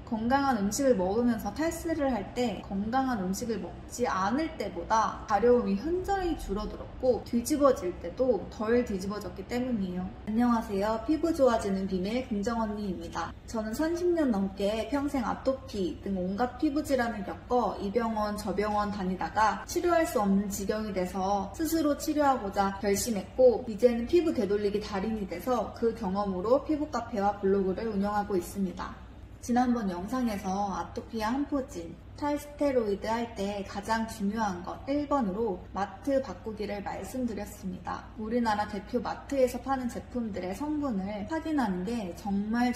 건강한 음식을 먹으면서 탈수를 할 때 건강한 음식을 먹지 않을 때보다 가려움이 현저히 줄어들었고 뒤집어질 때도 덜 뒤집어졌기 때문이에요. 안녕하세요. 피부 좋아지는 비밀 금정언니입니다. 저는 30년 넘게 평생 아토피 등 온갖 피부 질환을 겪어 이 병원 저 병원 다니다가 치료할 수 없는 지경이 돼서 스스로 치료하고자 결심했고, 이제는 피부 되돌리기 달인이 돼서 그 경험으로 피부 카페와 블로그를 운영하고 있습니다. 지난번 영상에서 아토피와 한포진, 탈스테로이드 할 때 가장 중요한 것 1번으로 마트 바꾸기를 말씀드렸습니다. 우리나라 대표 마트에서 파는 제품들의 성분을 확인하는 게 정말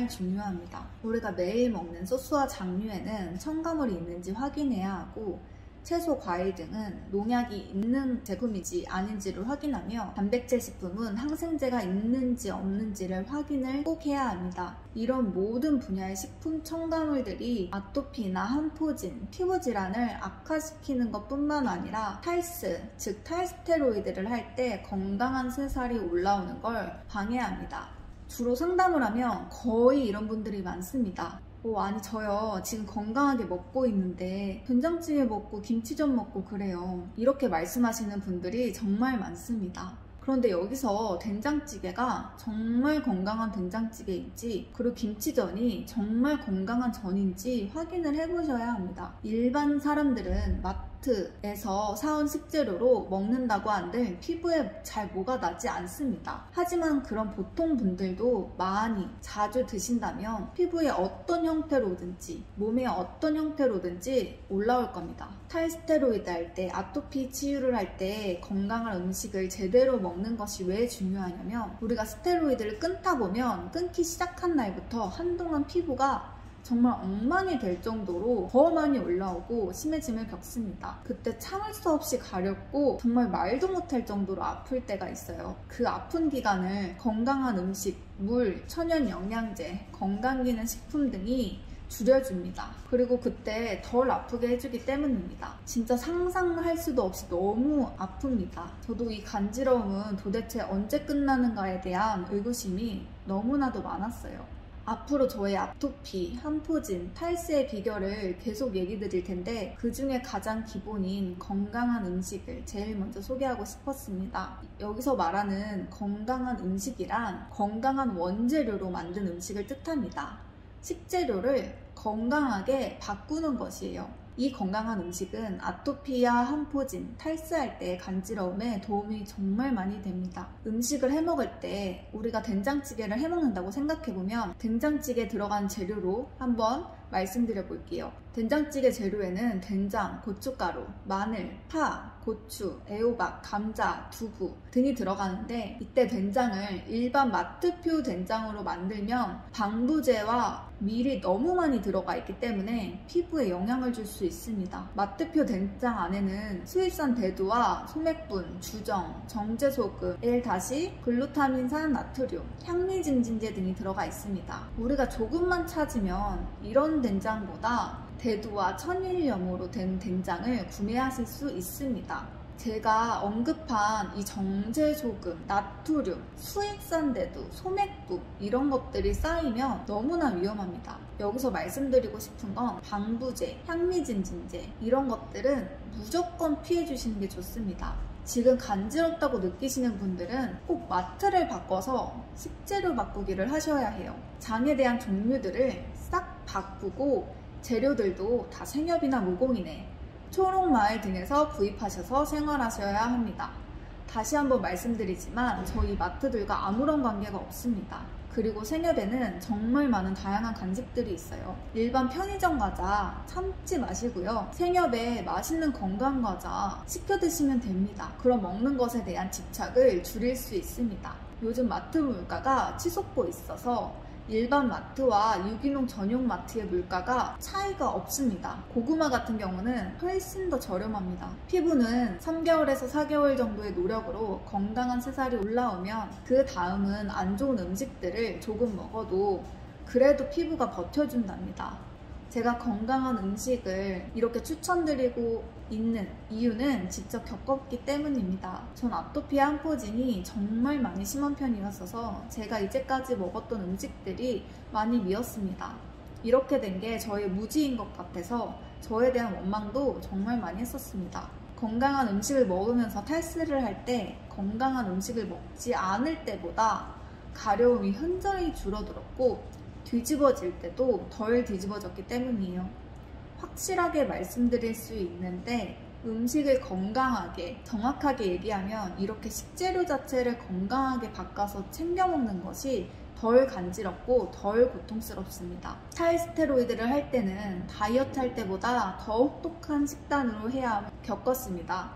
중요합니다. 우리가 매일 먹는 소스와 장류에는 첨가물이 있는지 확인해야 하고, 채소, 과일 등은 농약이 있는 제품인지 아닌지를 확인하며, 단백질 식품은 항생제가 있는지 없는지를 확인을 꼭 해야 합니다. 이런 모든 분야의 식품 첨가물들이 아토피나 한포진, 피부 질환을 악화시키는 것뿐만 아니라 탈스, 즉 탈스테로이드를 할 때 건강한 새살이 올라오는 걸 방해합니다. 주로 상담을 하면 거의 이런 분들이 많습니다. 아니 저요 지금 건강하게 먹고 있는데 된장찌개 먹고 김치전 먹고 그래요. 이렇게 말씀하시는 분들이 정말 많습니다. 그런데 여기서 된장찌개가 정말 건강한 된장찌개인지, 그리고 김치전이 정말 건강한 전인지 확인을 해보셔야 합니다. 일반 사람들은 마트에서 사온 식재료로 먹는다고 한들 피부에 잘 뭐가 나지 않습니다. 하지만 그런 보통 분들도 많이 자주 드신다면 피부에 어떤 형태로든지 몸에 어떤 형태로든지 올라올 겁니다. 탈스테로이드 할 때, 아토피 치유를 할 때 건강한 음식을 제대로 먹는 것이 왜 중요하냐면, 우리가 스테로이드를 끊다 보면 끊기 시작한 날부터 한동안 피부가 정말 엉망이 될 정도로 더 많이 올라오고 심해짐을 겪습니다. 그때 참을 수 없이 가렵고 정말 말도 못할 정도로 아플 때가 있어요. 그 아픈 기간을 건강한 음식, 물, 천연 영양제, 건강기능 식품 등이 줄여줍니다. 그리고 그때 덜 아프게 해주기 때문입니다. 진짜 상상할 수도 없이 너무 아픕니다. 저도 이 간지러움은 도대체 언제 끝나는가에 대한 의구심이 너무나도 많았어요. 앞으로 저의 아토피, 한포진, 탈수의 비결을 계속 얘기 드릴 텐데, 그 중에 가장 기본인 건강한 음식을 제일 먼저 소개하고 싶었습니다. 여기서 말하는 건강한 음식이란 건강한 원재료로 만든 음식을 뜻합니다. 식재료를 건강하게 바꾸는 것이에요. 이 건강한 음식은 아토피와 한포진, 탈수할 때 간지러움에 도움이 정말 많이 됩니다. 음식을 해먹을 때 우리가 된장찌개를 해먹는다고 생각해보면, 된장찌개에 들어간 재료로 한번 말씀드려 볼게요. 된장찌개 재료에는 된장, 고춧가루, 마늘, 파, 고추, 애호박, 감자, 두부 등이 들어가는데, 이때 된장을 일반 마트표 된장으로 만들면 방부제와 밀이 너무 많이 들어가 있기 때문에 피부에 영향을 줄 수 있습니다. 마트표 된장 안에는 수입산 대두와 소맥분, 주정, 정제소금, L-글루타민산 나트륨, 향미증진제 등이 들어가 있습니다. 우리가 조금만 찾으면 이런 된장보다 대두와 천일염으로 된 된장을 구매하실 수 있습니다. 제가 언급한 이 정제소금, 나트륨, 수입산 대두, 소맥분 이런 것들이 쌓이면 너무나 위험합니다. 여기서 말씀드리고 싶은 건 방부제, 향미진진제 이런 것들은 무조건 피해 주시는 게 좋습니다. 지금 간지럽다고 느끼시는 분들은 꼭 마트를 바꿔서 식재료 바꾸기를 하셔야 해요. 장에 대한 종류들을 싹 바꾸고, 재료들도 다 생협이나 무공인에, 초록마을 등에서 구입하셔서 생활하셔야 합니다. 다시 한번 말씀드리지만 저희 마트들과 아무런 관계가 없습니다. 그리고 생협에는 정말 많은 다양한 간식들이 있어요. 일반 편의점 과자 참지 마시고요. 생협에 맛있는 건강 과자 시켜 드시면 됩니다. 그럼 먹는 것에 대한 집착을 줄일 수 있습니다. 요즘 마트 물가가 치솟고 있어서 일반 마트와 유기농 전용 마트의 물가가 차이가 없습니다. 고구마 같은 경우는 훨씬 더 저렴합니다. 피부는 3개월에서 4개월 정도의 노력으로 건강한 새살이 올라오면, 그 다음은 안 좋은 음식들을 조금 먹어도 그래도 피부가 버텨준답니다. 제가 건강한 음식을 이렇게 추천드리고 있는 이유는 직접 겪었기 때문입니다. 전 아토피와 한포진이 정말 많이 심한 편이었어서 제가 이제까지 먹었던 음식들이 많이 미웠습니다. 이렇게 된 게 저의 무지인 것 같아서 저에 대한 원망도 정말 많이 했었습니다. 건강한 음식을 먹으면서 탈수를 할 때 건강한 음식을 먹지 않을 때보다 가려움이 현저히 줄어들었고 뒤집어질 때도 덜 뒤집어졌기 때문이에요. 확실하게 말씀드릴 수 있는데 음식을 건강하게, 정확하게 얘기하면 이렇게 식재료 자체를 건강하게 바꿔서 챙겨 먹는 것이 덜 간지럽고 덜 고통스럽습니다. 탈스테로이드를 할 때는 다이어트 할 때보다 더 혹독한 식단으로 해야 겪었습니다.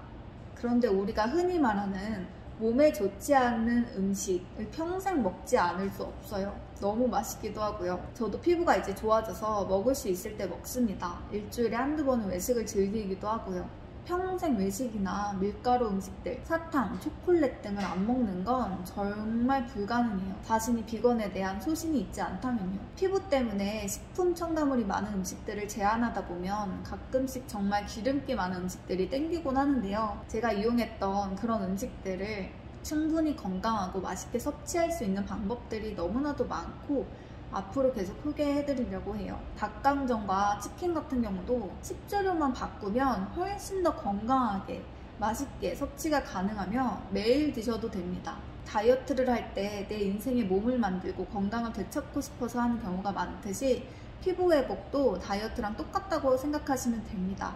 그런데 우리가 흔히 말하는 몸에 좋지 않는 음식을 평생 먹지 않을 수 없어요. 너무 맛있기도 하고요. 저도 피부가 이제 좋아져서 먹을 수 있을 때 먹습니다. 일주일에 한두 번은 외식을 즐기기도 하고요. 평생 외식이나 밀가루 음식들, 사탕, 초콜릿 등을 안 먹는 건 정말 불가능해요. 자신이 비건에 대한 소신이 있지 않다면요. 피부 때문에 식품 첨가물이 많은 음식들을 제한하다 보면 가끔씩 정말 기름기 많은 음식들이 땡기곤 하는데요. 제가 이용했던 그런 음식들을 충분히 건강하고 맛있게 섭취할 수 있는 방법들이 너무나도 많고 앞으로 계속 소개해드리려고 해요. 닭강정과 치킨 같은 경우도 식재료만 바꾸면 훨씬 더 건강하게 맛있게 섭취가 가능하며 매일 드셔도 됩니다. 다이어트를 할 때 내 인생의 몸을 만들고 건강을 되찾고 싶어서 하는 경우가 많듯이 피부 회복도 다이어트랑 똑같다고 생각하시면 됩니다.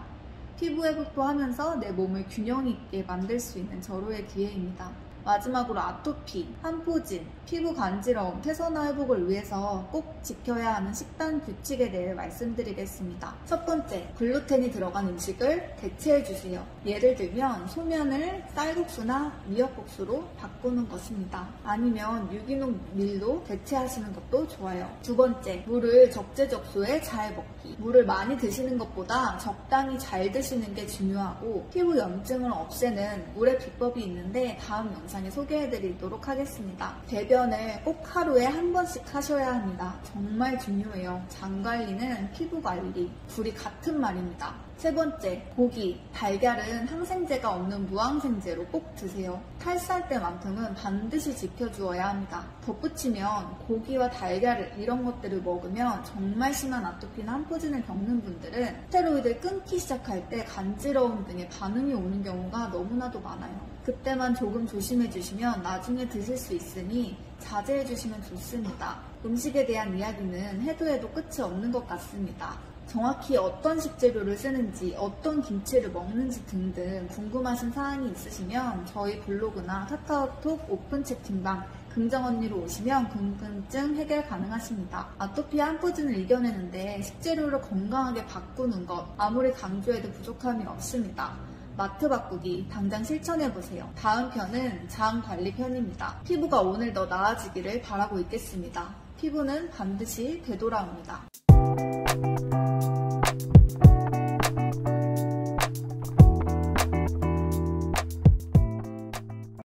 피부 회복도 하면서 내 몸을 균형 있게 만들 수 있는 절호의 기회입니다. 마지막으로 아토피, 한포진, 피부 간지러움, 태선화 회복을 위해서 꼭 지켜야 하는 식단 규칙에 대해 말씀드리겠습니다. 첫 번째, 글루텐이 들어간 음식을 대체해주세요. 예를 들면 소면을 쌀국수나 미역국수로 바꾸는 것입니다. 아니면 유기농 밀로 대체하시는 것도 좋아요. 두 번째, 물을 적재적소에 잘 먹기. 물을 많이 드시는 것보다 적당히 잘 드시는 게 중요하고 피부 염증을 없애는 물의 비법이 있는데 다음 영상에 소개해드리도록 하겠습니다. 배변을 꼭 하루에 한 번씩 하셔야 합니다. 정말 중요해요. 장 관리는 피부 관리, 둘이 같은 말입니다. 세 번째, 고기, 달걀은 항생제가 없는 무항생제로 꼭 드세요. 탈수할 때만큼은 반드시 지켜주어야 합니다. 덧붙이면 고기와 달걀 이런 것들을 먹으면 정말 심한 아토피나 한포진을 겪는 분들은 스테로이드를 끊기 시작할 때 간지러움 등의 반응이 오는 경우가 너무나도 많아요. 그때만 조금 조심해 주시면 나중에 드실 수 있으니 자제해 주시면 좋습니다. 음식에 대한 이야기는 해도 해도 끝이 없는 것 같습니다. 정확히 어떤 식재료를 쓰는지, 어떤 김치를 먹는지 등등 궁금하신 사항이 있으시면 저희 블로그나 카카오톡 오픈 채팅방 긍정언니로 오시면 궁금증 해결 가능하십니다. 아토피와 한포진을 이겨내는데 식재료를 건강하게 바꾸는 것 아무리 강조해도 부족함이 없습니다. 마트 바꾸기 당장 실천해보세요. 다음 편은 장 관리 편입니다. 피부가 오늘 더 나아지기를 바라고 있겠습니다. 피부는 반드시 되돌아옵니다.